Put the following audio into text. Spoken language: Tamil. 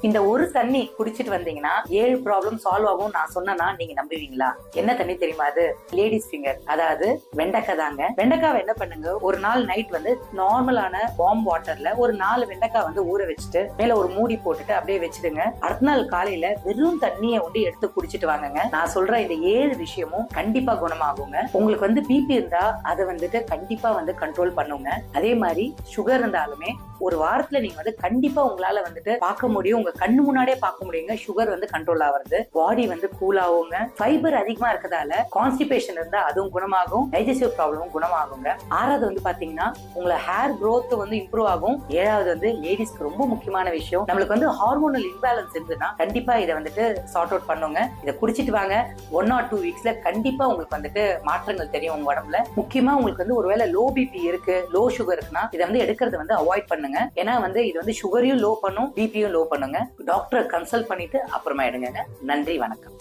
இந்த ஒரு தண்ணி குடிச்சிட்டு வந்தீங்கன்னா 7 ப்ராப்ளம் சால்வ் ஆகும் நான் சொன்னா நீங்க நம்புவீங்களா? என்ன தண்ணி தெரியுமா? அது லேடிஸ் ஃபிங்கர், அதாவது வெண்டைக்காய் தாங்க. வெண்டைக்காவை என்ன பண்ணுங்க, ஒரு நாள் நைட் வந்து நார்மலான வார்ம் வாட்டர்ல ஒரு 4 வெண்டைக்காய் வந்து ஊற வச்சுட்டு மேல ஒரு மூடி போட்டுட்டு அப்படியே வச்சிடுங்க. அடுத்த நாள் காலையில வெறும் தண்ணியை வந்து எடுத்து குடிச்சிட்டு வாங்குங்க. நான் சொல்ற இந்த 7 விஷயமும் கண்டிப்பா குணமாகுங்க. உங்களுக்கு வந்து பிபி இருந்தா அதை வந்துட்டு கண்டிப்பா வந்து கண்ட்ரோல் பண்ணுங்க. அதே மாதிரி சுகர் இருந்தாலுமே ஒரு வாரத்துல நீங்க வந்து கண்டிப்பா உங்களால வந்துட்டு பார்க்க முடியும், உங்க கண்ணு முன்னாடியே பார்க்க முடியுங்க சுகர் வந்து கண்ட்ரோல் ஆகுறது. பாடி வந்து கூல் ஆகுங்க. ஃபைபர் அதிகமா இருக்கதால கான்ஸ்டிபேஷன் இருந்தா அதுவும் குணமாகும், டைஜஸ்டிவ் ப்ராப்ளமும் குணமாகுங்க. 6வது வந்து பாத்தீங்கன்னா உங்களை ஹேர் growth வந்து இம்ப்ரூவ் ஆகும். 7வது வந்து லேடிஸ்க்கு ரொம்ப முக்கியமான விஷயம், நம்மளுக்கு வந்து ஹார்மோனல் இம்பேலன்ஸ் இருந்துன்னா கண்டிப்பா இதை வந்துட்டு சார்ட் அவுட் பண்ணுங்க. இதை குடிச்சிட்டு வாங்க. 1 or 2 வீக்ஸ்ல கண்டிப்பா உங்களுக்கு வந்துட்டு மாற்றங்கள் தெரியும் உங்க உடம்புல. முக்கியமா உங்களுக்கு வந்து ஒருவேளை லோ பிபி இருக்கு, லோ சுகர் இருக்குன்னா இதை வந்து எடுக்கிறது வந்து அவாய்ட் பண்ணுங்க. ஏன்னா வந்து இது வந்து சுகரையும் லோ பண்ணும், பிபியும் லோ பண்ணுங்க. டாக்டரை கன்சல்ட் பண்ணிட்டு அப்புறமா எடுங்க. நன்றி, வணக்கம்.